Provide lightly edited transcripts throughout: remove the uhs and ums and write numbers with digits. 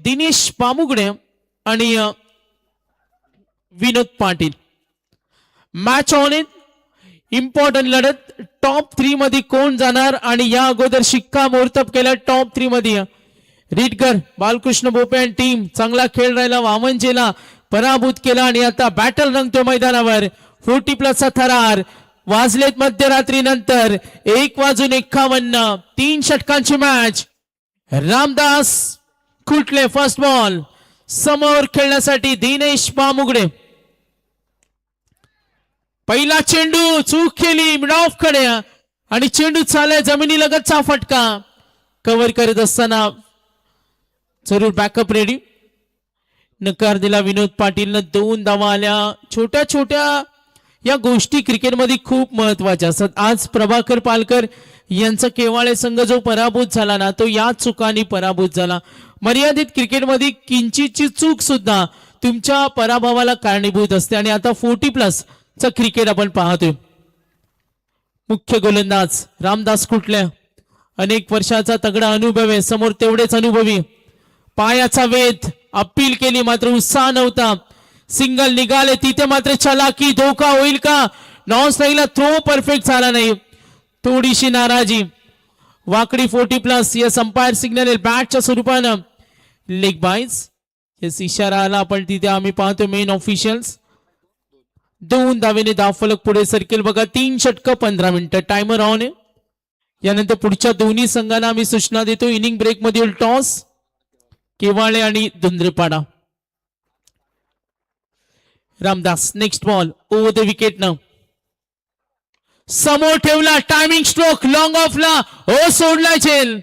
दिनेश पामुगडे आणि Vinod Patil. Match on it. Important लढत. Top 3 मध्ये कोण जाणार आणि या अगोदर शिक्कामोर्तब केलं टॉप 3 मध्ये. रीडकर बालकृष्ण बोपे आणि टीम चांगला खेळ राहिला. वामनजेला पराभूत केला आणि आता बॅटल रंगतो मैदानावर. 40+ थरार वाजलेत मध्यरात्री नंतर 1:51. 3 षटकांची match. Ramdas Khutale first ball. समोर खेळण्यासाठी दिनेश पामुगडे. पहिला चेंडू चूक केली मिड ऑफ कडे आणि चेंडू चालय जमिनीलगतचा फटका. कव्हर करत असताना जरूर बॅकअप रेडी. नकार दिला विनोद पाटीलनं. 2 धावा आल्या. छोट्या छोट्या या गोष्टी क्रिकेटमध्ये खूप महत्वाच्या असतात. आज प्रभाकर पालकर यांचा केवाळे संघ जो पराभूत झाला ना तो या चुकांनी पराभूत झाला. मर्यादित क्रिकेटमध्ये किंचितची चूक सुद्धा तुमच्या पराभवाला कारणीभूत असते. आणि आता 40+ चा क्रिकेट आपण पाहतोय. मुख्य गोलंदाज रामदास कुटले. अनेक वर्षाचा तगडा अनुभव आहे. समोर तेवढेच अनुभवी. पायाचा वेध. अपील केली मात्र उत्साह नव्हता. सिंगल निघाले तिथे मात्र चलाकी. धोका होईल का. नॉन स्ट्राईकला थ्रो परफेक्ट झाला नाही. थोडीशी नाराजी. वाकडी 40+. यस अंपायर सिग्नल बॅटच्या स्वरूपानं लेग बाईज. यस इशारा आला आपण तिथे आम्ही पाहतो मेन ऑफिशियल्स. 2 धावेने धावफलक पुढे सरकेल बघा. 3 षटकं 15 मिनिटं. टायमर ऑन आहे. यानंतर पुढच्या दोन्ही संघांना आम्ही सूचना देतो. इनिंग ब्रेक मधील टॉस केवाळे आणि Dhundrepada. Ramdas next ball over the wicket न समोर ठेवला. टायमिंग स्ट्रोक लॉंग ऑफला. हो सोडला झेल.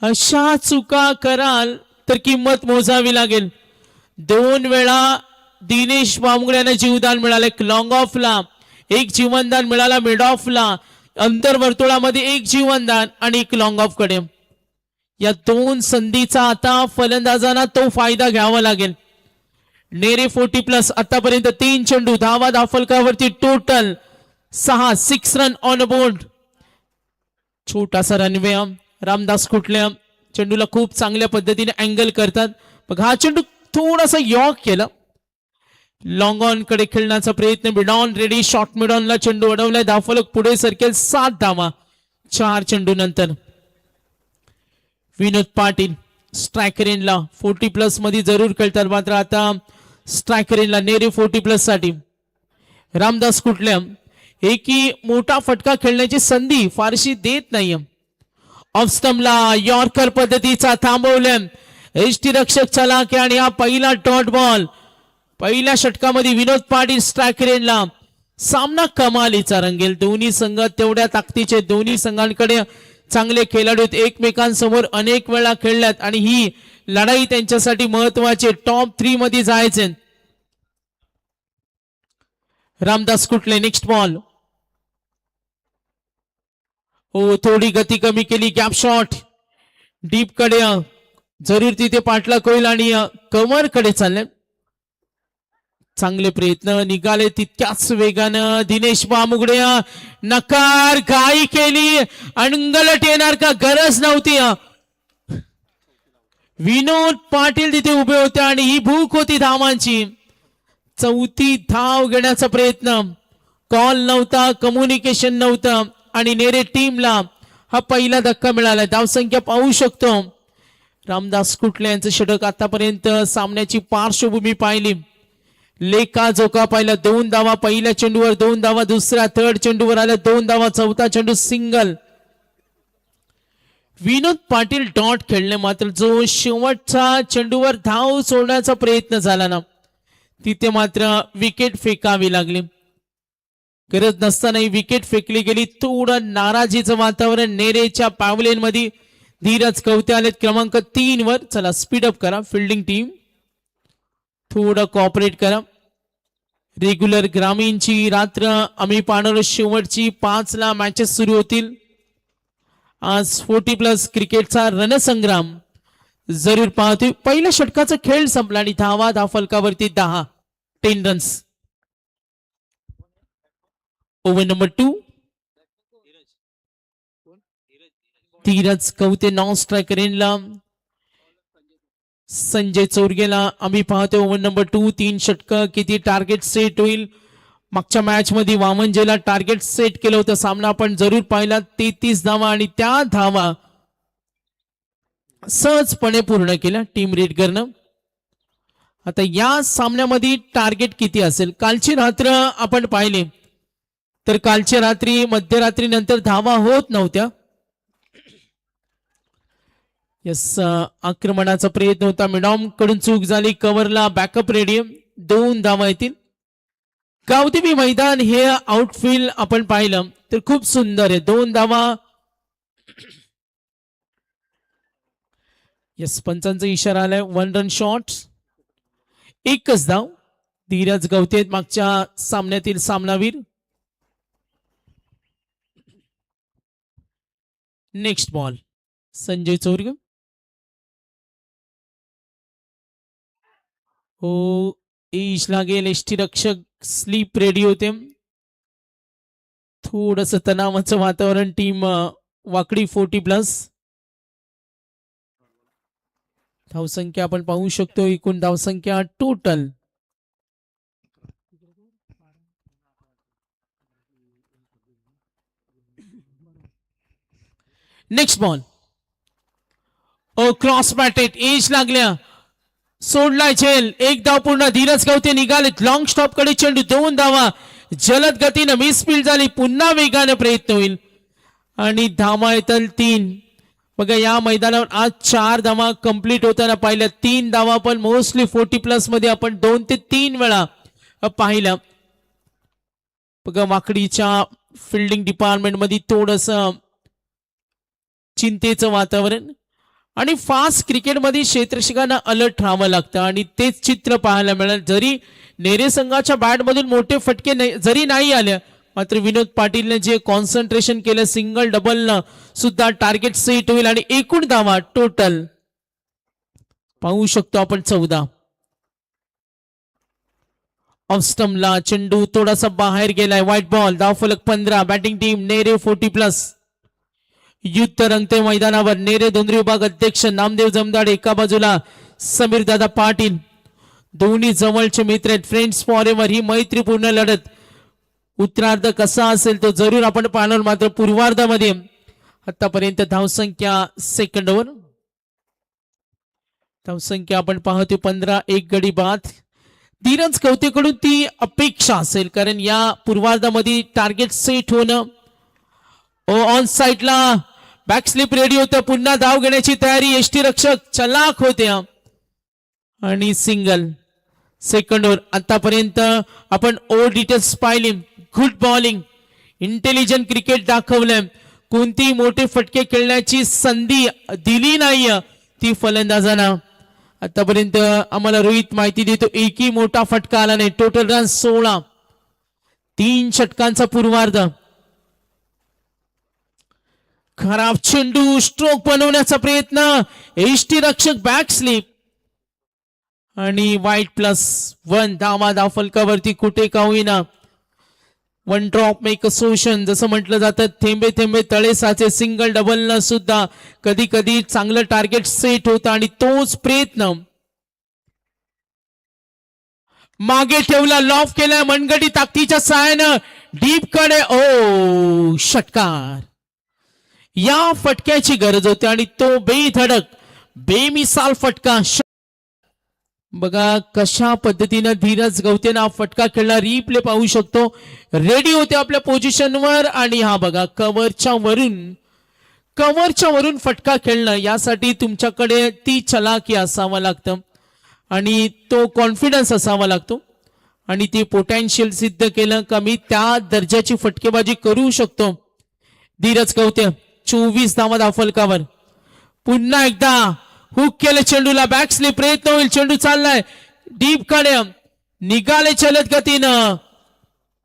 अशा चुका कराल तर किंमत मोजावी लागेल. 2 वेळा दिनेश पामुगड्याने जीवदान मिळाले. लॉंग ऑफला 1 जीवनदान मिळाला. मिड ऑफला अंतर्वर्तुळामध्ये 1 जीवनदान आणि 1 लॉंग ऑफ कडे. या 2 संधीचा आता फलंदाजांना तो फायदा घ्यावा लागेल. नेरे 40+. आतापर्यंत 3 चेंडू. धावा धावफलकावरती टोटल 6 रन ऑन बोर्ड. छोटासा रनवे. रामदास कुटले चेंडूला खूप चांगल्या पद्धतीने अँगल करतात. बघा हा चेंडू थोडासा यॉक केला. लॉंग ऑन कडे खेळण्याचा प्रयत्न. Mid on ready. Short mid ऑनला चेंडू अडवलाय. धावफलक पुढे सरकेल. 7 धावा 4 चेंडू नंतर. विनोद पाटील स्ट्रायकर इनला 40+ मध्ये जरूर खेळतात मात्र आता स्ट्रायकर इनला नेरे 40+ साठी. रामदास कुटले एकही मोठा फटका खेळण्याची संधी फारशी देत नाहीये. ऑफ स्टंपला यॉर्कर पद्धतीचा थांबवले. यष्टीरक्षक चलाके आणि हा पहिला डॉट बॉल. पहिल्या षटकामध्ये विनोद पाटील स्ट्रायकर इनला. सामना कमालीचा रंगेल. दोन्ही संघ तेवढ्या ताकदीचे. दोन्ही संघांकडे चांगले खेळाडू एकमेकांसमोर अनेक वेळा खेळल्यात आणि ही लढाई त्यांच्यासाठी महत्वाची. टॉप 3 मध्ये जायचे. Ramdas Kutale next ball. हो थोडी गती कमी केली. गॅप शॉट डीप कडे जरूर तिथे पाठलाग होईल आणि कमर कडे चालले. चांगले प्रयत्न निघाले तितक्याच वेगानं. दिनेश पामुगडे नकार. घाई केली. अंगलट येणार का. गरज नव्हती. विनोद पाटील तिथे उभे होते आणि ही भूक होती धावांची. 4थी धाव घेण्याचा प्रयत्न. कॉल नव्हता. कम्युनिकेशन नव्हतं आणि नेरे टीमला हा पहिला धक्का मिळाला. धावसंख्या पाहू शकतो. रामदास कुटले यांचं षटक. आतापर्यंत सामन्याची पार्श्वभूमी पाहिली. लेखा जोखा पाहिला. 2 धावा पहिल्या चेंडूवर. 2 धावा दुसऱ्या थर्ड चेंडूवर आल्या. 2 धावा चौथा चेंडू सिंगल. विनोद पाटील डॉट खेळले मात्र जो शेवटच्या चेंडूवर धाव सोडण्याचा प्रयत्न झाला ना तिथे मात्र विकेट फेकावी लागली. गरज नसतानाही विकेट फेकली गेली. थोडं नाराजीचं वातावरण नेरेच्या पावलेन मध्ये. धीरज कवते आलेत क्रमांक 3 वर. चला स्पीड अप करा फिल्डिंग टीम. थोडं कॉपरेट करा. रेग्युलर ग्रामीणची रात्र आम्ही पाहणार. शेवटची 5 ला मॅचेस सुरू होतील. आज 40+ क्रिकेटचा रणसंग्राम जरूर पाहतोय. पहिल्या षटकाचा खेळ संपला आणि धावा धावफलकावरती 10 runs. Over number 2. Dhiraj Kavate non striker इनला. संजय चौरगेला आम्ही पाहतो ओव्हर नंबर 2 3 षटक किती टार्गेट सेट होईल. मागच्या मॅच मध्ये वामनजेला टार्गेट सेट केलं होतं. सामना आपण जरूर पाहिला. 33 धावा आणि त्या धावा सहजपणे पूर्ण केल्या टीम रेडगरनं. आता या सामन्यामध्ये टार्गेट किती असेल. कालची रात्र आपण पाहिले तर कालच्या रात्री मध्यरात्री नंतर धावा होत नव्हत्या. यस आक्रमणाचा प्रयत्न होता. मिडॉम कडून चूक झाली. कव्हरला बॅकअप रेडी. 2 धावा येतील. गावदेवी मैदान हे आउटफील्ड आपण पाहिलं तर खूप सुंदर आहे. 2 धावा. यस पंचांचा इशारा आलाय. 1 रन शॉट. एकच धाव. धीरज गवते मागच्या सामन्यातील सामनावीर. Next ball Sanjay Chaurage. हो ईश लागेल. एष्टी रक्षक स्लीप रेडी होते. थोडस तणावाचं वातावरण. टीम वाकडी 40+. धावसंख्या आपण पाहू शकतो. एकूण धावसंख्या टोटल नेक्स्ट बॉल. ओ क्रॉस बॅटेड. एज लागल्या. सोडलाय झेल. 1 धाव पूर्ण. धीरज गवते निघालेत लॉंग स्टॉप कडे चेंडू. 2 धावा. जलद गतीनं मिसफील्ड झाली. पुन्हा वेगाने प्रयत्न होईल आणि धावा येतील 3. बघा या मैदानावर आज 4 धावा कंप्लीट होताना पाहिल्या. 3 धावा पण मोस्टली 40+ मध्ये आपण 2 ते 3 वेळा पाहिलं. बघा वाकडीच्या फिल्डिंग डिपार्टमेंट मध्ये थोडस चिंतेचं वातावरण आणि फास्ट क्रिकेटमध्ये क्षेत्ररक्षकांना अलर्ट राहावं लागतं आणि तेच चित्र पाहायला मिळालं. जरी नेरे संघाच्या बॅटमधून मोठे फटके जरी नाही आले मात्र विनोद पाटीलने जे कॉन्सन्ट्रेशन केलं सिंगल डबलनं सुद्धा टार्गेट सेट होईल आणि एकूण धावा टोटल पाहू शकतो आपण 14. ऑफ स्टंपला चेंडू थोडासा बाहेर गेलाय. White ball. धावफलक 15. Batting team Nere 40+. युद्ध रंगते मैदानावर. नेरे दोंदरी विभाग अध्यक्ष नामदेव जमदाडे एका बाजूला, समीर दादा पाटील. दोन्ही जवळचे मित्र आहेत. Friends for ever. ही मैत्रीपूर्ण लढत उत्तरार्ध कसा असेल तो जरूर आपण पाहणार. मात्र पूर्वार्धामध्ये आतापर्यंत धावसंख्या सेकंड ओव्हर धावसंख्या आपण पाहतो 15. 1 गडी बाद. धीरज कवतेकडून ती अपेक्षा असेल कारण या पूर्वार्धामध्ये टार्गेट सेट होणं. ऑन साइडला बॅक स्लिप रेडी होतं. पुन्हा धाव घेण्याची तयारी. एष्टी रक्षक चलाक होते आणि सिंगल. Second over. आतापर्यंत आपण डिटेल्स पाहिले. Good bowling. इंटेलिजंट क्रिकेट दाखवलंय. कोणती मोठे फटके खेळण्याची संधी दिली नाही ती फलंदाजांना. आतापर्यंत आम्हाला रोहित माहिती देतो एकही मोठा फटका आला नाही. Total run 16. 3 षटकांचा पूर्वार्ध. खराब चेंडू. स्ट्रोक बनवण्याचा प्रयत्न. एष्टी रक्षक बॅक स्लिप आणि वाईट +1. धावा धावफलकावरती कुठे का होईना. 1 ड्रॉप मेक अ सोशन जसं म्हटलं जातं. थेंबे थेंबे तळे साचे. सिंगल डबल न सुद्धा कधी कधी चांगलं टार्गेट सेट होतं आणि तोच प्रयत्न मागे ठेवला. लॉफ केला मनगटी ताकदीच्या सहाय्यानं डीप कडे. ओ षटकार. या फटक्याची गरज होती आणि तो बेधडक बेमिसाल फटका. बघा कशा पद्धतीनं धीरज गवतेनं हा फटका खेळला. रिप्ले पाहू शकतो. रेडी होते आपल्या पोझिशनवर आणि हा बघा कव्हरच्या वरून फटका खेळणं यासाठी तुमच्याकडे ती चलाकी असावं लागतं आणि तो कॉन्फिडन्स असावा लागतो आणि ते पोटेन्शियल सिद्ध केलं का मी त्या दर्जाची फटकेबाजी करू शकतो. धीरज गवते 24 धावा धावफलकावर. पुन्हा एकदा हुक केले चेंडूला. बॅक स्लिप प्रयत्न होईल. चेंडू चाललाय डीप कडे. निघाले चलत गतीनं.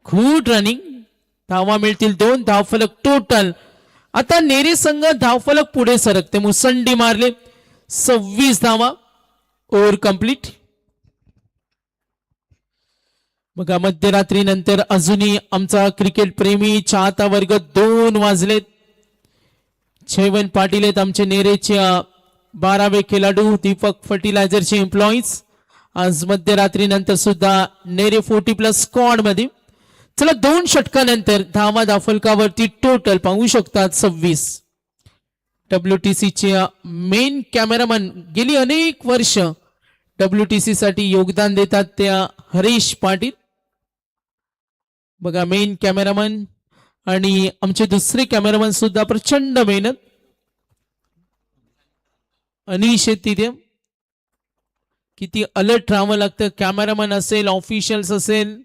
Good running. धावा मिळतील 2. धावफलक टोटल. आता नेरे संघ धावफलक पुढे सरकते. मुसंडी मारले. 26 धावा. Over complete. बघा मध्यरात्री नंतर अजूनही आमचा क्रिकेट प्रेमी चाहता वर्ग 2 वाजलेत. छेवन पाटील आहेत आमचे नेरेच्या 12वे खेळाडू दीपक फर्टिलायझरचे एम्प्लॉईज आज मध्यरात्रीनंतर सुद्धा नेरे 40+ स्क्वॉड मध्ये. चला 2 षटकानंतर धावा दाफलकावरती टोटल पाहू शकतात 26. WTC चे मेन कॅमेरामन गेली अनेक वर्ष WTC साठी योगदान देतात त्या हरीश पाटील बघा मेन कॅमेरामन. आणि आमचे दुसरे कॅमेरामन सुद्धा प्रचंड मेहनत. अनिश तिथे किती अलर्ट राहावं लागतं. कॅमेरामन असेल ऑफिशियल्स असेल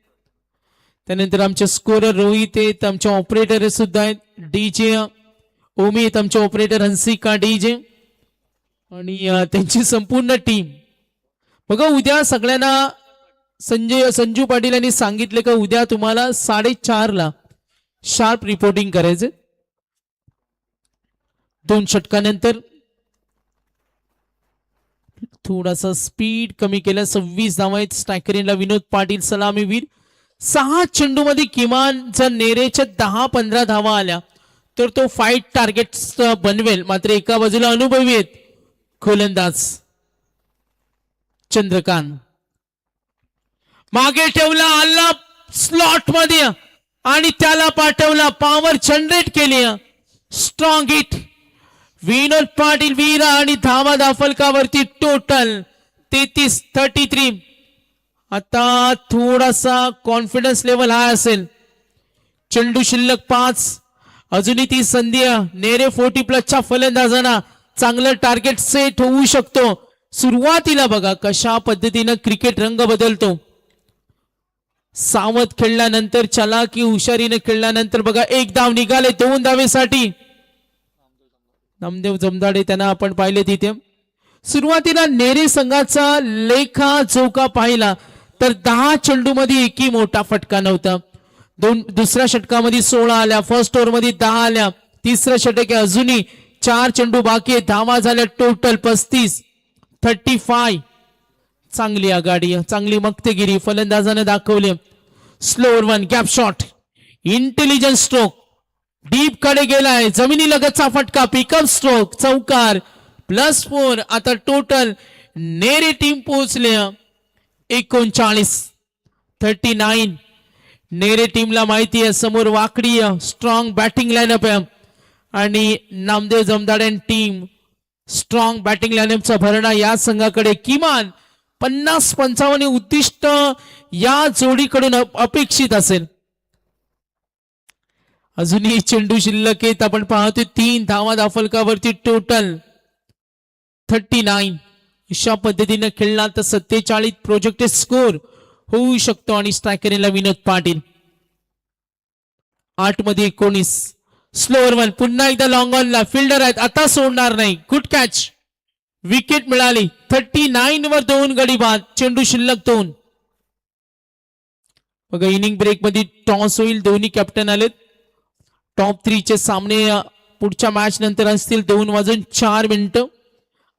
त्यानंतर आमचे स्कोरर रोहित आहेत. आमचे ऑपरेटर सुद्धा आहेत डीजे ओमी आहेत. आमचे ऑपरेटर हंसिका डीजे आणि त्यांची संपूर्ण टीम. बघा उद्या सगळ्यांना संजू पाटील यांनी सांगितले का उद्या तुम्हाला 4:30 शार्प रिपोर्टिंग करायचे. 2 षटकानंतर थोडासा स्पीड कमी केला. 26 धावा आहेत. स्ट्रायकरला विनोद पाटील सलामीवीर. 6 चेंडू मध्ये किमान जर नेरेच्या 10-15 धावा आल्या तर तो फाईट टार्गेट बनवेल. मात्र एका बाजूला अनुभवी आहेत गोलंदाज चंद्रकांत. मागे ठेवला आला स्लॉट मध्ये आणि त्याला पाठवला. पॉवर जनरेट केली. स्ट्रॉंग हिट विनोद पाटील वीरा आणि धावा दाफलकावरती टोटल 33. आता थोडासा कॉन्फिडन्स लेवल हाय असेल. चेंडू शिल्लक 5. अजूनही ती संधी नेरे 40+ फलंदाजांना चांगलं टार्गेट सेट होऊ शकतो. सुरुवातीला बघा कशा पद्धतीनं क्रिकेट रंग बदलतो. सावध खेळल्यानंतर चलाकी हुशारीने खेळल्यानंतर बघा 1 धाव निघाले 2 धावेसाठी. नामदेव जमदाडे त्यांना आपण पाहिले तिथे. सुरुवातीला नेरे संघाचा लेखा जोखा पाहिला तर 10 चेंडू मध्ये एकही मोठा फटका नव्हता. दुसऱ्या षटकामध्ये 16 आल्या. फर्स्ट ओव्हर मध्ये 10 आल्या. तिसरं षटक अजूनही 4 चेंडू बाकी. धावा झाल्या टोटल 35. चांगली आघाडी चांगली मक्तेगिरी फलंदाजाने दाखवले. Slower 1 gap shot intelligent stroke deep कडे गेलाय. जमिनी लगतचा फटका पिकअप स्ट्रोक चौकार +4. आता टोटल नेरे टीम पोहोचले 39. नेरे टीमला माहिती आहे समोर वाकडी स्ट्रॉंग बॅटिंग लाईनअप आहे आणि Namdev Jamdade team strong batting लाईनअपचा भरणा या संघाकडे. किमान 50-55 उद्दिष्ट या जोडीकडून अपेक्षित असेल. अजूनही चेंडू शिल्लक आहेत. आपण पाहतोय 3 धावा दाफलकावरती टोटल 39. अशा पद्धतीने खेळला तर 47 प्रोजेक्टेड स्कोर होऊ शकतो. आणि स्ट्रायकरला विनोद पाटील 8 मध्ये 19. स्लोअर 1 पुन्हा एकदा लॉंग ऑनला फिल्डर आहेत आता सोडणार नाही. गुड कॅच विकेट मिळाली. 39 वर 2 गडी बाद. चेंडू शिल्लक 2. बघा इनिंग ब्रेक मध्ये टॉस होईल. दोन्ही कॅप्टन आलेत. टॉप 3 चे सामने पुढच्या मॅच नंतर असतील 2:04.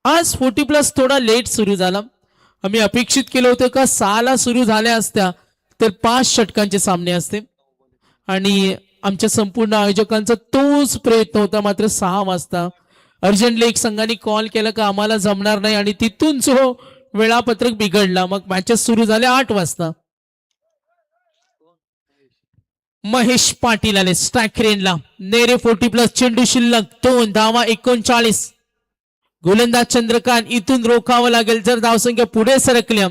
आज 40+ थोडा लेट सुरू झाला. आम्ही अपेक्षित केलं होतं का 6ला सुरू झाल्या असत्या तर 5 षटकांचे सामने असते आणि आमच्या संपूर्ण आयोजकांचा तोच प्रयत्न होता. मात्र 6 वाजता अर्जंटली एक संघाने कॉल केला का आम्हाला जमणार नाही आणि तिथून जो वेळापत्रक बिघडला. मग मॅचेस सुरू झाल्या 8 वाजता. महेश पाटील आले स्ट्राईक रेंजला. नेरे 40+ चेंडू शिल्लक 2 धावा 39. गोलंदाज चंद्रकांत इथून रोखावं लागेल जर धावसंख्या पुढे सरकल्या.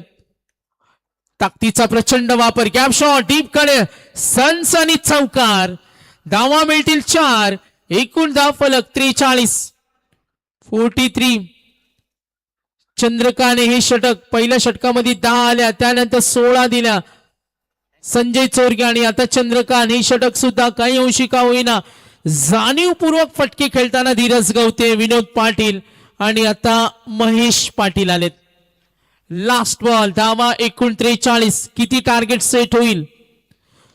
ताकदीचा प्रचंड वापर गॅप शॉट डीप कडे सनसनीत चौकार. धावा मिळतील 4. एकूण धाव फलक 43. चंद्रकांत हे षटक पहिल्या षटकामध्ये 10 आल्या त्यानंतर 16 दिल्या संजय चोरगे. आणि आता चंद्रकांत हे षटक सुद्धा काही अंशी का होईना जाणीवपूर्वक फटके खेळताना धीरज गवते विनोद पाटील. आणि आता महेश पाटील आलेत. लास्ट बॉल धावा एकूण 43. किती टार्गेट सेट होईल.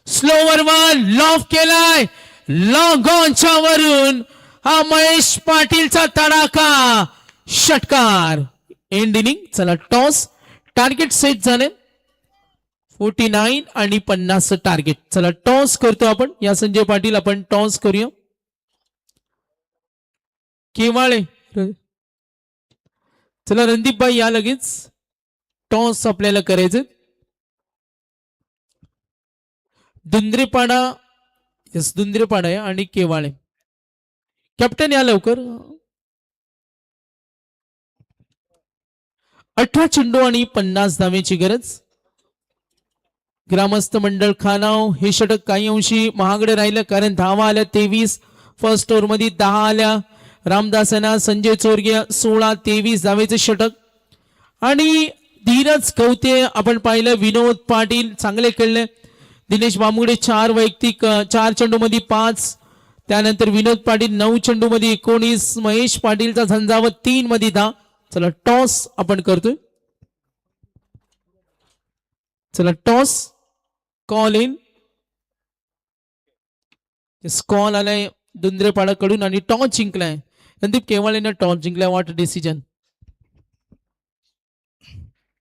स्लोवर 1 लॉफ केलाय लॉंग ऑनच्या वरून हा महेश पाटीलचा तडाखा षटकार. End inning. चला टॉस टार्गेट सेट झाले 49 आणि 50 टार्गेट. चला टॉस करतो आपण. या संजय पाटील आपण टॉस करूया. केवाळे चला रणदीप भाई या लगेच टॉस आपल्याला करायचं. दुंद्रेपाडा यस दुंद्रेपाडा आहे आणि केवाळे. कॅप्टन या लवकर. 18 चेंडू आणि 50 धावेची गरज. ग्रामस्थ मंडळ खानाव हे षटक काही अंशी महागडे राहिलं कारण धावा आल्या 23. फर्स्ट ओव्हर मध्ये 10 आल्या. रामदास यांना संजय चोरगे 16-23 धावेचे षटक. आणि धीरज कवते आपण पाहिलं. विनोद पाटील चांगले खेळले. दिनेश बामुगडे 4 वैयक्तिक 4 चेंडू मध्ये 5. त्यानंतर विनोद पाटील 9 चेंडू मध्ये 19. महेश पाटीलचा झंझावत 3 मध्ये 10. चला टॉस आपण करतोय. चला टॉस कॉल इन. कॉल आलाय दुंद्रेपाडाकडून आणि टॉस जिंकलाय. रणदीप केवाळेनं टॉस जिंकलाय. What decision?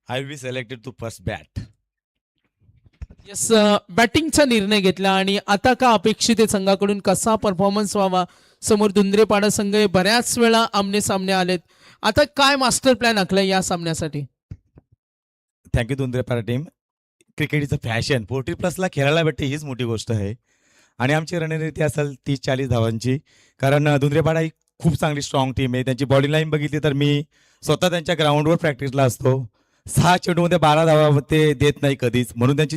I will be selected to first bat. Yes बॅटिंगचा निर्णय घेतला. आणि आता का अपेक्षित आहे संघाकडून कसा परफॉर्मन्स व्हावा? समोर दुंद्रेपाडा संघ बऱ्याच वेळा आमने सामने आलेत. आता काय मास्टर प्लॅन आखलाय या सामन्यासाठी? Thank you Dhundrepada team. Cricket is a fashion. 40+ खेळायला भेटते हीच मोठी गोष्ट आहे. आणि आमची रणनीती असेल 30-40 धावांची. कारण दुंद्रेपाडा ही खूप चांगली स्ट्रॉंग टीम आहे. त्यांची बॉडी लाईन बघितली तर मी स्वतः त्यांच्या ग्राउंडवर प्रॅक्टिसला असतो. 6 चेंडूमध्ये 12 धावा ते देत नाही कधीच. म्हणून त्यांची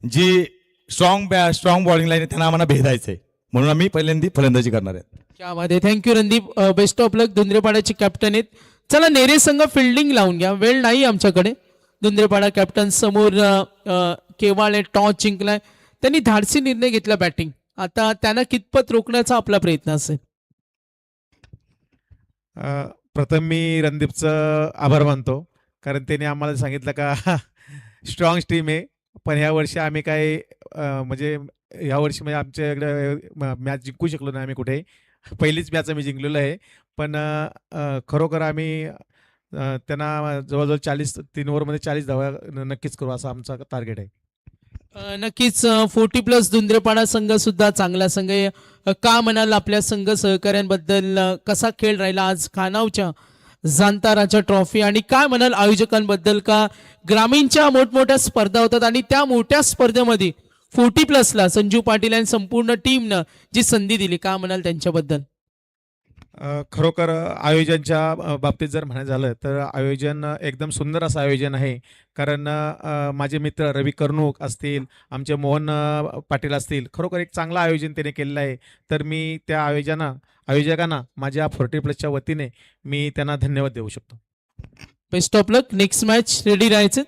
जी स्ट्रॉंग बॉलिंग लाईन आहे त्यांना आम्हाला भेदायचं आहे. म्हणून आम्ही पहिल्यांदा फलंदाजी करणार आहे. क्या बात आहे. Thank you Randeep. Best of luck. दुंद्रेपाड्याचे कॅप्टन आहेत. चला नेरे संघ फिल्डिंग लावून घ्या. वेळ नाही आमच्याकडे. दुंद्रेपाडा कॅप्टन समोर केवाळे टॉस जिंकलाय. त्यांनी धाडसी निर्णय घेतला बॅटिंग. आता त्यांना कितपत रोखण्याचा आपला प्रयत्न असेल? प्रथम मी रणदीपचं आभार मानतो. कारण त्याने आम्हाला सांगितलं का स्ट्रॉंग टीम आहे. पण ह्या वर्षी आम्ही काय म्हणजे ह्या वर्षी म्हणजे आमच्याकडे मॅच जिंकू शकलो नाही आम्ही कुठेही. पहिलीच मॅच आम्ही जिंकलेलो आहे. पण खरोखर आम्ही त्यांना जवळजवळ 3 ओव्हरमध्ये 40 धावा नक्कीच करू असं आमचा टार्गेट आहे. नक्कीच 40+ दुंद्रेपाडा संघ सुद्धा चांगला संघ आहे. का म्हणाल आपल्या संघ सहकाऱ्यांबद्दल? कसा खेळ राहिला आज खानावच्या जांताराच्या ट्रॉफी? आणि काय म्हणाल आयोजकांबद्दल? का ग्रामीणच्या मोठमोठ्या स्पर्धा होतात आणि त्या मोठ्या स्पर्धेमध्ये 40+ संजू पाटील आणि संपूर्ण टीमनं जी संधी दिली, का म्हणाल त्यांच्याबद्दल? खरोखर आयोजनच्या बाबतीत जर म्हणायचं झालं तर आयोजन एकदम सुंदर असं आयोजन आहे. कारण माझे मित्र रवी कर्णूक असतील, आमचे मोहन पाटील असतील, खरोखर एक चांगलं आयोजन त्याने केलेलं आहे. तर मी त्या आयोजकांना माझ्या 40+च्या वतीने मी त्यांना धन्यवाद देऊ शकतो. Best of luck. Next match ready राहायचं.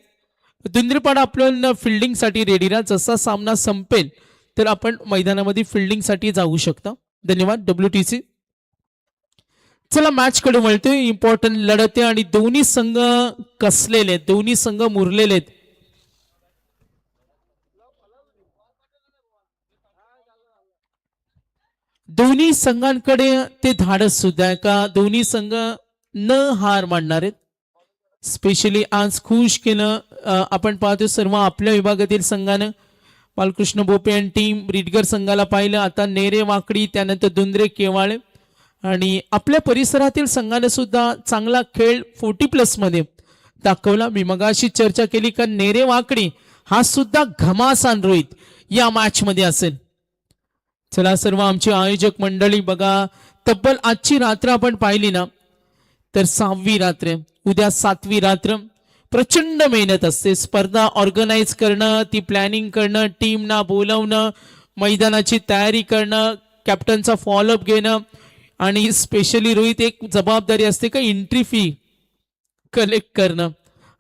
दुंद्रेपाडा आपल्याला फिल्डिंगसाठी रेडी राहा. जसा सामना संपेल तर आपण मैदानामध्ये फिल्डिंगसाठी जाऊ शकता. धन्यवाद WTC. चला मॅच कडे वळतोय. इम्पॉर्टंट लढत आहे आणि दोन्ही संघ कसलेले आहेत, दोन्ही संघ मुरलेले आहेत. दोन्ही संघांकडे ते धाडस सुद्धा आहे का दोन्ही संघ न हार मानणार आहेत. स्पेशली आज खुश केलं आपण पाहतो सर्व आपल्या विभागातील संघानं. बालकृष्ण बोपे आणि टीम रिडगर संघाला पाहिलं. आता नेरे वाकडी, त्यानंतर दुंद्रे केवाळे आणि आपल्या परिसरातील संघाने सुद्धा चांगला खेळ 40+ मध्ये दाखवला. मी मगाशी चर्चा केली का नेरे वाकडी हा सुद्धा घमासान रोहित या मॅच मध्ये असेल. चला सर्व आमचे आयोजक मंडळी बघा, तब्बल आजची रात्र आपण पाहिली ना तर 6वी रात्र, उद्या 7वी रात्र. प्रचंड मेहनत असते. स्पर्धा ऑर्गनाईज करणं, ती प्लॅनिंग करणं, टीमना बोलवणं, मैदानाची तयारी करणं, कॅप्टनचा फॉलोअप घेणं आणि स्पेशली रोहित एक जबाबदारी असते का एंट्री फी कलेक्ट करणं.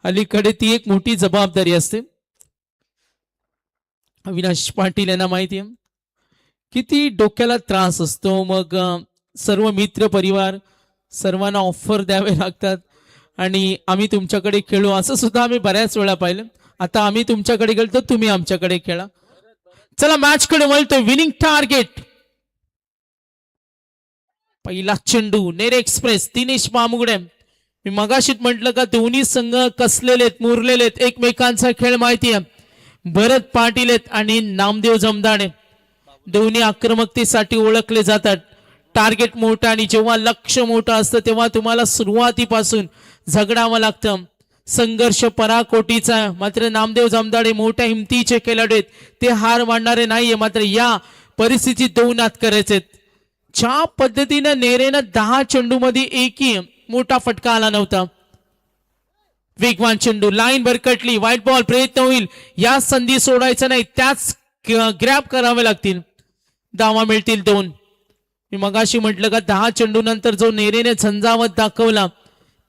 अलीकडे ती एक मोठी जबाबदारी असते. अविनाश पाटील यांना माहिती आहे किती डोक्याला त्रास असतो. मग सर्व मित्र परिवार सर्वांना ऑफर द्यावे लागतात आणि आम्ही तुमच्याकडे खेळू असं सुद्धा आम्ही बऱ्याच वेळा पाहिलं. आता आम्ही तुमच्याकडे खेळतो, तुम्ही आमच्याकडे खेळा. चला मॅच कडे वळतोय. Winning target. पहिला चेंडू नेरे एक्सप्रेस दिनेश बामुगडे. मी मगाशीच म्हटलं का दोन्ही संघ कसलेलेत, मुरलेलेत. एकमेकांचा खेळ माहिती आहे. भरत पाटील आहेत आणि नामदेव जमदाडे. दोन्ही आक्रमकतेसाठी ओळखले जातात. टार्गेट मोठा आणि जेव्हा लक्ष मोठं असतं तेव्हा तुम्हाला सुरुवातीपासून झगडावं लागतं. संघर्ष पराकोटीचा आहे. मात्र नामदेव जमदाडे मोठ्या हिमतीचे खेळाडू आहेत, ते हार मानणारे नाहीये. मात्र या परिस्थितीत 2 हात करायचे. ज्या पद्धतीनं नेरेनं 10 चेंडूमध्ये एकही मोठा फटका आला नव्हता. वेगवान चेंडू लाईन भरकटली, व्हाईट बॉल प्रयत्न होईल, या संधी सोडायचं नाही, त्याच ग्रॅब करावे लागतील. धावा मिळतील 2. मी मगाशी म्हटलं का 10 चेंडू नंतर जो नेरेने झंझावत दाखवला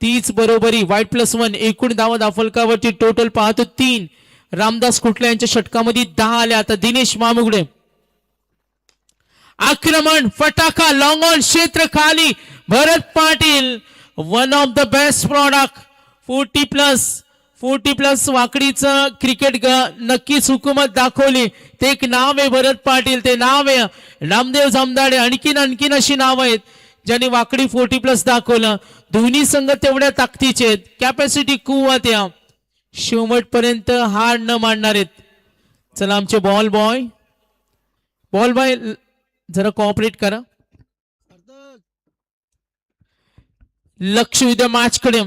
तीच बरोबरी. व्हाईट +1 एकूण धावा दाफलकावरती टोटल पाहतो 3. रामदास कुटले यांच्या षटकामध्ये 10 आल्या. आता दिनेश मामुगडे आक्रमण, फटाका, लॉंग ऑन, क्षेत्र खाली. Bharat Patil one of the best product. 40+ वाकडीचं क्रिकेट नक्कीच हुकूमत दाखवली. ते एक नाव आहे भरत पाटील, ते नाव आहे नामदेव जमदाडे. आणखीन अशी नाव आहेत ज्यांनी वाकडी 40+ दाखवलं. दोन्ही संघ तेवढ्या ताकदीचे आहेत, कॅपॅसिटी कुवत या शेवटपर्यंत हार न मानणार आहेत. चला आमचे बॉल बॉय जरा कोऑपरेट करा. लक्ष उद्या मॅच कडे.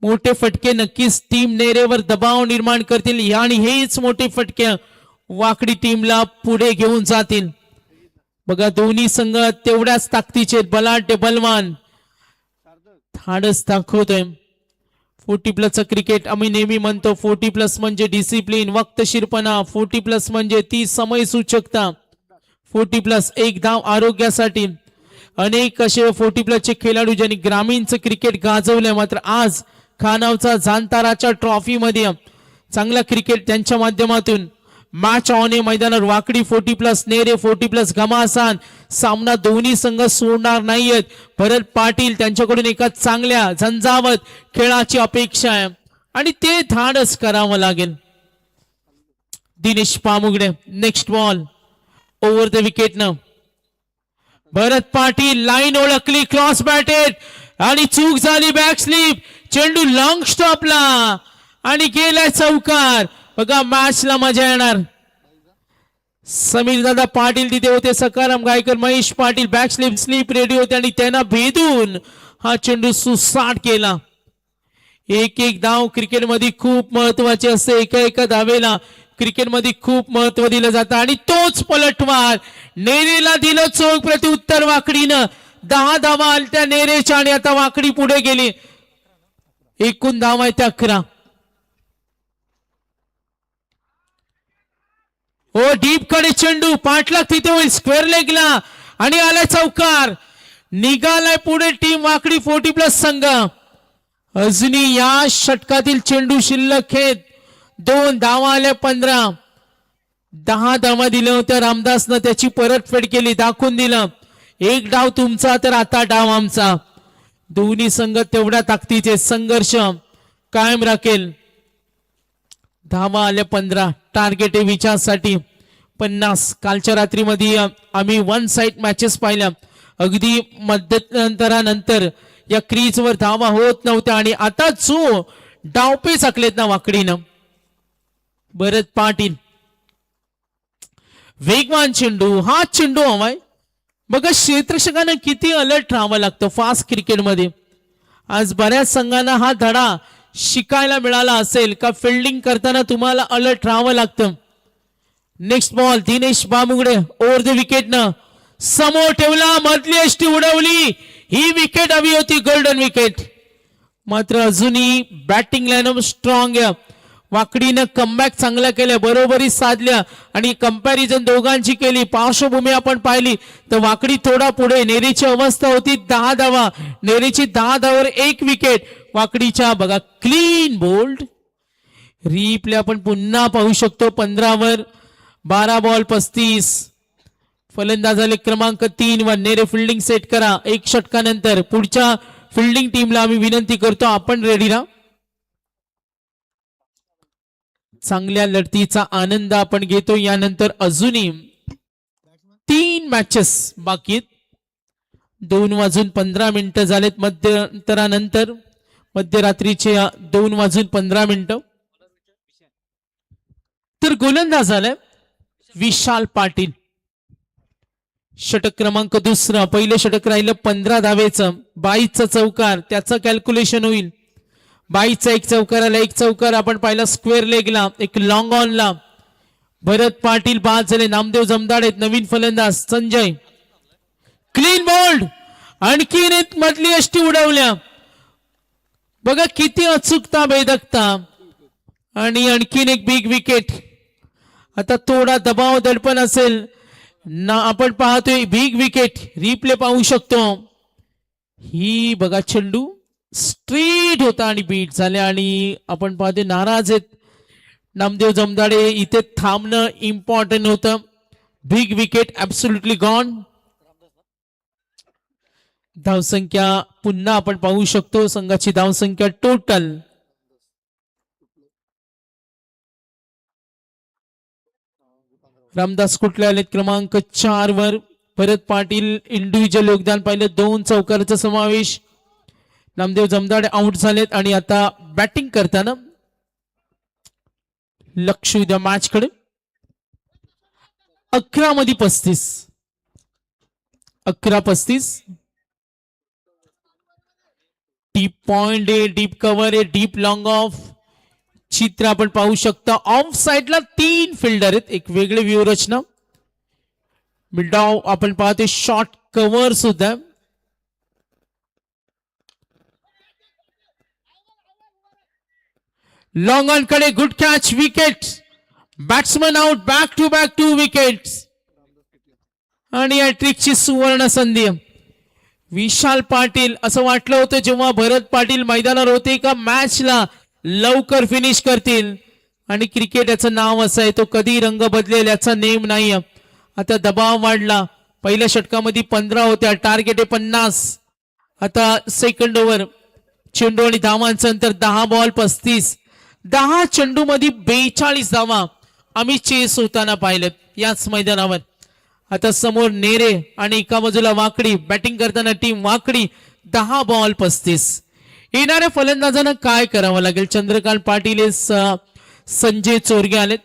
मोठे फटके नक्कीच टीम नेरेवर दबाव निर्माण करतील आणि हेच मोठे फटके वाकडी टीमला पुढे घेऊन जातील. बघा दोन्ही संघ तेवढ्याच ताकदीचे, बलाढ्य, बलवान, धाडस दाखवतोय. 40+ क्रिकेट आम्ही नेहमी म्हणतो 40+ म्हणजे डिसिप्लिन, वक्तशीरपणा. 40+ म्हणजे ती समय सूचकता. 40+ एक धाव आरोग्यासाठी. अनेक असे 40+ खेळाडू ज्यांनी ग्रामीणचं क्रिकेट गाजवलंय. मात्र आज खानावचा जाणताराच्या ट्रॉफी मध्ये चांगला क्रिकेट त्यांच्या माध्यमातून मॅच ऑन मैदानावर. वाकडी 40+, नेरे 40+, घमासान सामना दोन्ही संघ सोडणार नाहीयेत. भरत पाटील त्यांच्याकडून एका चांगल्या झंझावत खेळाची अपेक्षा आहे आणि ते धाडस करावं लागेल. Dinesh Pamugade next ball over the विकेटनं. भरत पाटील लाईन ओळखली, क्रॉस बॅटेड आणि चूक झाली, बॅक स्लिप. चेंडू लॉंग स्टॉपला आणि गेलाय चौकार. बघा मॅचला मजा येणार. समीर दादा पाटील तिथे होते, Sakaram Gaykar, Mahesh Patil back slip ready होते आणि त्यांना भेदून हा चेंडू सुसाट केला. एक धाव क्रिकेटमध्ये खूप महत्वाची असते. एका धावेला क्रिकेटमध्ये खूप महत्व दिलं जातं आणि तोच पलटवार नेरेला दिलं चोख प्रत्युत्तर. वाकडीनं 10 धावा आल्या नेरेच्या आणि आता वाकडी पुढे गेली. एकूण धावा आहेत 11. ओ डीप कडे चेंडू, पाठलाग तिथे होईल स्क्वेअर लेगला आणि आलाय चौकार. निघालाय पुढे टीम वाकडी 40+ संघ. अजूनही या षटकातील चेंडू शिल्लक आहेत. 2 धावा आल्या 15. 10 धावा दिल्या होत्या रामदासनं, त्याची परतफेड केली, दाखवून दिलं एक डाव तुमचा तर आता डाव आमचा. दोन्ही संघ तेवढ्या ताकदीचे, संघर्ष कायम राखेल. धावा आल्या 15. टार्गेट आहे विचारसाठी 50. कालच्या रात्रीमध्ये आम्ही 1 साइड मॅचेस पाहिल्या. अगदी मध्यंतरानंतर या क्रीजवर धावा होत नव्हत्या आणि आता जो डावपे चाकलेत ना वाकडीनं. भरत पाटील वेगवान चेंडू, हा चेंडू हवाय. बघा क्षेत्ररक्षकांना किती अलर्ट राहावं लागतं फास्ट क्रिकेटमध्ये. आज बऱ्याच संघांना हा धडा शिकायला मिळाला असेल का फिल्डिंग करताना तुम्हाला अलर्ट राहावं लागतं. Next ball Dinesh Bamugade over the विकेटनं समोर ठेवला, मधली एष्टी उडवली. ही विकेट हवी होती, गोल्डन विकेट. मात्र अजूनही बॅटिंग लाईनअप स्ट्रॉंग आहे. वाकडीनं कमबॅक चांगला केलं, बरोबरी साधल्या आणि कंपॅरिझन दोघांची केली. पार्श्वभूमी आपण पाहिली तर वाकडी थोडा पुढे. नेरीची अवस्था होती 10 धावा, नेरीची 10 धावावर 1 विकेट. वाकडीच्या बघा क्लीन बोल्ड. रिप्ले आपण पुन्हा पाहू शकतो. 15 12 बॉल 35. फलंदाज झाले क्रमांक 3 वर. नेरे फिल्डिंग सेट करा. 1 षटकानंतर पुढच्या फिल्डिंग टीमला आम्ही विनंती करतो आपण रेडी राहा. चांगल्या लढतीचा आनंद आपण घेतो. यानंतर अजूनही 3 मॅचेस बाकी आहेत. 2:15 झालेत मध्यंतरानंतर. मध्यरात्रीचे 2:15. तर गोलंदाज झालाय विशाल पाटील. षटक क्रमांक दुसरा, पहिलं षटक राहिलं 15 धावेचं, 22चा चौकार, त्याचं कॅल्क्युलेशन होईल. 22चा एक चौकार आला, एक चौकार आपण पाहिला स्क्वेअर लेगला, एक लॉंग ऑनला. भरत पाटील बाद झाले. नामदेव जमदाडे नवीन फलंदाज संजय. क्लीन बोल्ड, आणखीन एक मधली अष्टी उडवल्या. बघा किती अचूकता, बेदकता, आणि आणखीन एक बिग विकेट. आता थोडा दबाव दडपण असेल ना, आपण पाहतोय बिग विकेट. रिप्ले पाहू शकतो. ही बघा चेंडू स्ट्रेट होता आणि बीट झाल्या, आणि आपण पाहतोय नाराज आहेत नामदेव जमदाडे. इथे थांबणं इम्पॉर्टंट होतं. Big wicket absolutely gone. धावसंख्या पुन्हा आपण पाहू शकतो. संघाची धावसंख्या टोटल रामदास कुठले आलेत क्रमांक 4 वर. भरत पाटील इंडिव्हिज्युअल योगदान पाहिलं, 2 चौकाराचा समावेश. नामदेव जमदाडे आउट झालेत आणि आता बॅटिंग करताना लक्ष द्या मॅच कडे. 11 मध्ये 35, 11-35. डीप पॉइंट आहे, डीप कव्हर आहे, डीप लॉंग ऑफ. चित्र आपण पाहू शकता. ऑफ साइडला 3 फिल्डर आहेत, एक वेगळे व्ह्यू रचना. मिडॉव आपण पाहतोय, शॉर्ट कव्हर सुद्धा. लॉंग ऑन कडे good catch, wicket. Batsman out, back to back 2 wickets. आणि या ट्रिकची सुवर्ण संधी. विशाल पाटील, असं वाटलं होतं जेव्हा भरत पाटील मैदानावर होते का मॅचला लवकर फिनिश करतील, आणि क्रिकेट याचं नाव असं आहे, तो कधी रंग बदलेल याचा नेम नाही. आता दबाव वाढला. पहिल्या षटकामध्ये 15 होत्या, टार्गेट आहे 50. आता सेकंड ओव्हर, चेंडू आणि धावांचं अंतर 10 बॉल 35. 10 चेंडू मध्ये 42 धावा आम्ही चेस होताना पाहिलेत याच मैदानावर. आता समोर नेरे आणि एका बाजूला वाकडी, बॅटिंग करताना टीम वाकडी. 10 बॉल 35. येणाऱ्या फलंदाजांना काय करावं लागेल? चंद्रकांत पाटील, संजय चोरगे आलेत.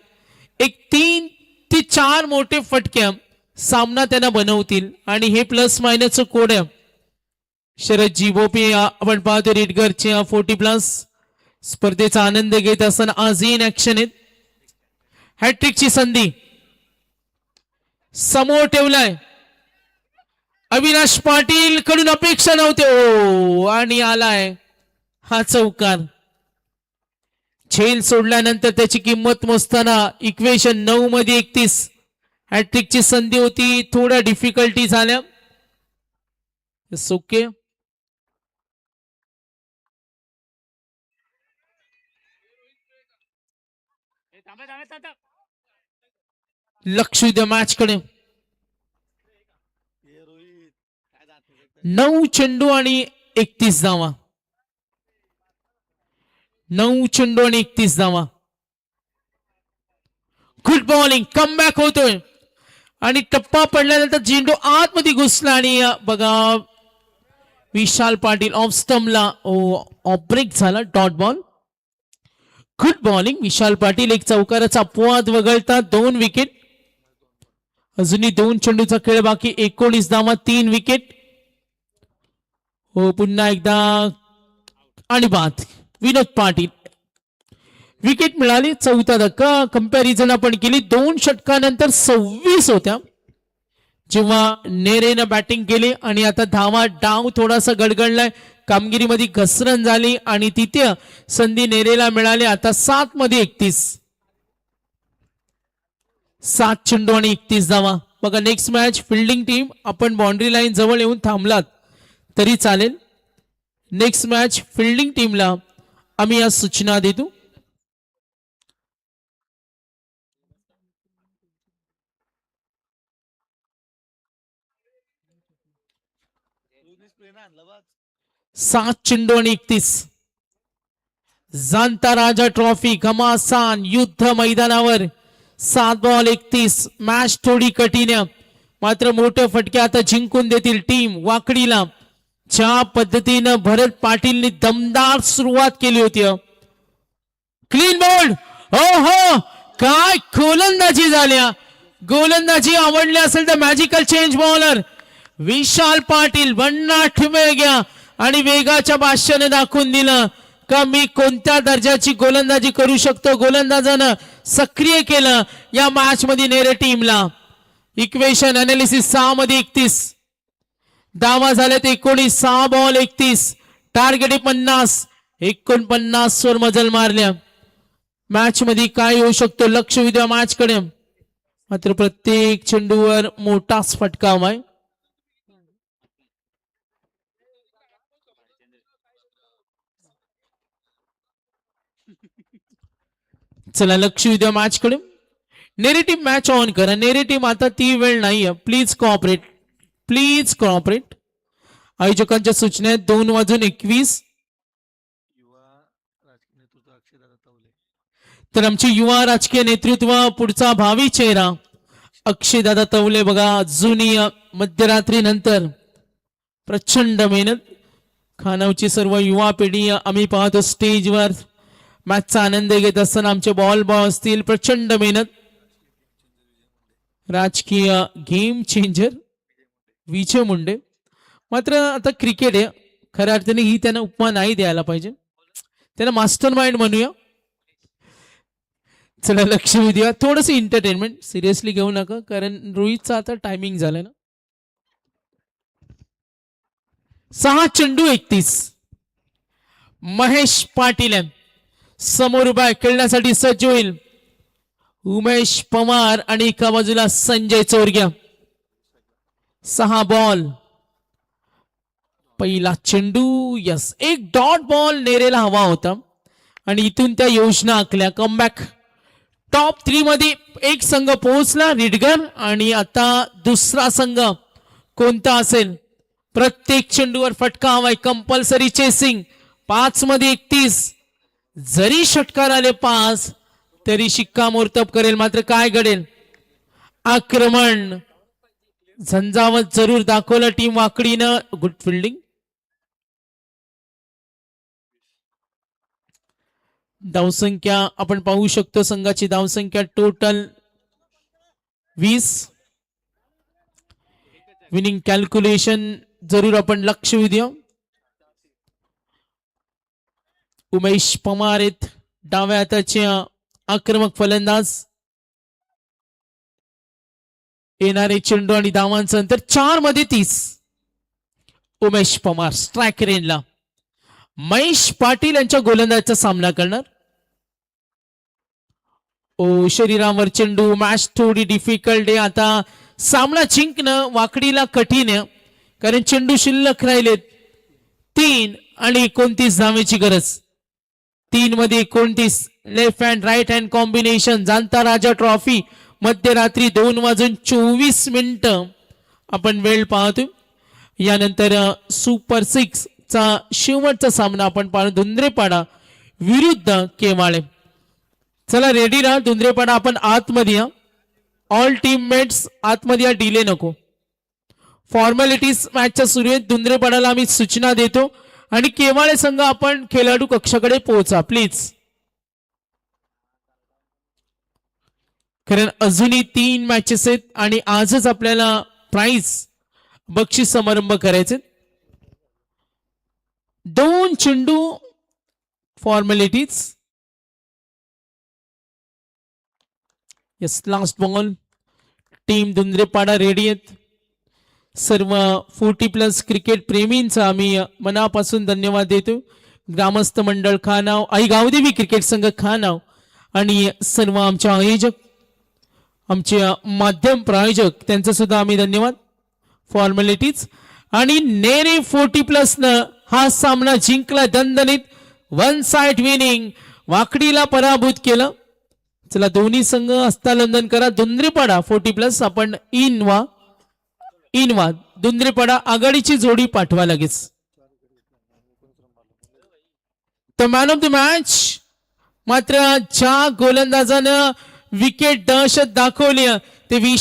एक 3 ते 4 मोठे फटके सामना त्यांना बनवतील, आणि हे प्लस मायनसचं कोड आहे. शरदजी बोपे आपण पाहतो रेडगरचे 40+ स्पर्धेचा आनंद घेत असताना आज इन ऍक्शन आहेत. हॅट्रिकची संधी समोर ठेवलाय. अविनाश पाटील कडून अपेक्षा नव्हते, ओ, आणि आलाय हा चौकार. झेल सोडल्यानंतर त्याची किंमत मोजताना इक्वेशन 9 मध्ये 31. हॅट्रिकची संधी होती, थोड्या डिफिकल्टी झाल्या. ओके. लक्ष द्या मॅच कडे. 9 चेंडू आणि 31 धावा. 9 चेंडू आणि 31 धावा. गुड बॉलिंग, कमबॅक होतोय, आणि टप्पा पडल्यानंतर चेंडू आतमध्ये घुसला, आणि बघा Vishal Patil of स्टंपला of break झाला. Dot ball. Good bowling Vishal Patil. एक चौकाराचा अपवाद वगळता 2 विकेट. अजूनही 2 चेंडूचा खेळ बाकी. 19 धावा, 3 विकेट. हो, पुन्हा एकदा आणि बाद. विनोद पाटील विकेट मिळाली. 4था धक्का. कंपॅरिझन आपण केली 2 षटकानंतर 26 होत्या जेव्हा नेरेनं बॅटिंग केली, आणि आता धावा डाव थोडासा गडगडलाय. कामगिरीमध्ये घसरण झाली आणि तिथे संधी नेरेला मिळाली. आता 7 मध्ये 31. 7 चेंडू आणि 31 धावा. बघा नेक्स्ट मॅच फिल्डिंग टीम, आपण बाउंड्री लाईन जवळ येऊन थांबलात तरी चालेल. नेक्स्ट मॅच फिल्डिंग टीमला आम्ही आज सूचना देतो. सात चेंडू आणि 31. जाणता राजा ट्रॉफी घमासान युद्ध मैदानावर 7 बॉल 31. मॅच थोडी कठीण आहे, मात्र मोठे फटके आता जिंकून देतील टीम वाकडीला. ज्या पद्धतीनं भरत पाटीलनी दमदार सुरुवात केली होती. Clean bowled. हो हो, काय गोलंदाजी झाल्या. गोलंदाजी आवडली असेल तर magical change bowler Vishal Patil भन्नाट वेग्या आणि वेगाच्या भाष्याने दाखवून दिलं का मी कोणत्या दर्जाची गोलंदाजी करू शकतो. गोलंदाजानं सक्रिय केलं या मॅच मध्ये नेरे टीमला. इक्वेशन अनालिसिस 6 मध्ये 31 धावा झाल्यात 19 6 बॉल 31 टार्गेट 50 49 वर मजल मारल्या. मॅच मध्ये काय होऊ शकतो लक्ष विद्या मॅच कडे. मात्र प्रत्येक चेंडूवर मोठाच फटका आहे. चला लक्ष विद्या मॅच कडे. नेरेटिव्ह मॅच ऑन करा. नेरेटिव्ह आता ती वेळ नाहीये. Please cooperate, please cooperate. आयोजकांच्या सूचना 2:21. तर आमचे युवा राजकीय नेतृत्व पुढचा भावी चेहरा अक्षयदादा तवले बघा. जुनी मध्यरात्री नंतर प्रचंड मेहनत. खानावची सर्व युवा पिढी आम्ही पाहतो स्टेजवर मॅचचा आनंद घेत असताना आमचे बॉल बॉय असतील. प्रचंड मेहनत. राजकीय गेम चेंजर विजय मुंडे. मात्र आता क्रिकेट आहे खऱ्या अर्थाने ही त्यांना उपमा नाही द्यायला पाहिजे. त्यांना मास्टर माइंड म्हणूया. चला लक्ष देऊया. थोडस एंटरटेनमेंट सिरियसली घेऊ नका कारण रोहितचा आता टायमिंग झालाय ना. 6 चेंडू 31. महेश पाटील समोर उभा खेळण्यासाठी सज्ज होईल. उमेश पवार आणि एका बाजूला संजय चोरग्या. 6 बॉल पहिला चेंडू. यस एक डॉट बॉल नेरेला हवा होता आणि इथून त्या योजना आखल्या. कमबॅक टॉप 3 मध्ये एक संघ पोहोचला रिडगर आणि आता दुसरा संघ कोणता असेल. प्रत्येक चेंडूवर फटका हवाय. Compulsory chasing. 5 मध्ये 31. जरी षटकार आले 5 तरी शिक्कामोर्तब करेल. मात्र काय घडेल. आक्रमण झंझावत जरूर दाखवलं टीम वाकडीनं. Good fielding. धावसंख्या आपण पाहू शकतो. संघाची धावसंख्या टोटल 20. विनिंग कॅल्क्युलेशन जरूर आपण लक्ष देऊ. उमेश पवार आहेत डाव्या हाताचे आक्रमक फलंदाज. येणारे चेंडू आणि धावांचं अंतर 4 मध्ये 30. उमेश पवार स्ट्राईक रेंजला. महेश पाटील यांच्या गोलंदाजाचा सामना करणार. ओ शरीरावर चेंडू. मॅच थोडी डिफिकल्ट आहे. आता सामना जिंकणं वाकडीला कठीण आहे कारण चेंडू शिल्लक राहिलेत 3 आणि 29 धावेची गरज. 3 मध्ये 29. Left hand right hand combination. Janata Raja trophy मध्यरात्री 2:24 आपण वेळ पाहतो. यानंतर सुपर 6 चा शेवटचा सामना आपण पाहतो. धुंद्रेपाडा विरुद्ध केवाळे. चला रेडी राहा. धुंद्रेपाडा आपण आतमध्ये या. ऑल टीममेट्स आतमध्ये या. डिले नको. फॉर्मॅलिटीज मॅचच्या सुरू आहेत. धुंद्रेपाडाला आम्ही सूचना देतो आणि केवाळे संघ आपण खेळाडू कक्षाकडे पोहोचा प्लीज. कारण अजूनही 3 मॅचेस आहेत आणि आजच आपल्याला प्राइज बक्षीस समारंभ करायचे. 2 चेंडू formalities. Yes last ball. Team Dhundrepada ready आहेत. सर्व 40+ क्रिकेट प्रेमींचा आम्ही मनापासून धन्यवाद देतो. ग्रामस्थ मंडळ खानाव, आई गावदेवी क्रिकेट संघ खानाव आणि सर्व आमचे आयोजक, आमचे माध्यम प्रायोजक त्यांचा सुद्धा आम्ही धन्यवाद. फॉर्मॅलिटीज आणि नेरे 40+ न हा सामना जिंकला दणदणीत. 1 साइड विनिंग. वाकडीला पराभूत केलं. चला दोन्ही संघ हस्तांदोलन करा. धुंद्रेपाडा 40+ आपण इनवा धुंद्रेपाडा आघाडीची जोडी पाठवा लगेच. The man of the match मात्र ज्या गोलंदाजानं विकेट दहशत दाखवली ते विशाल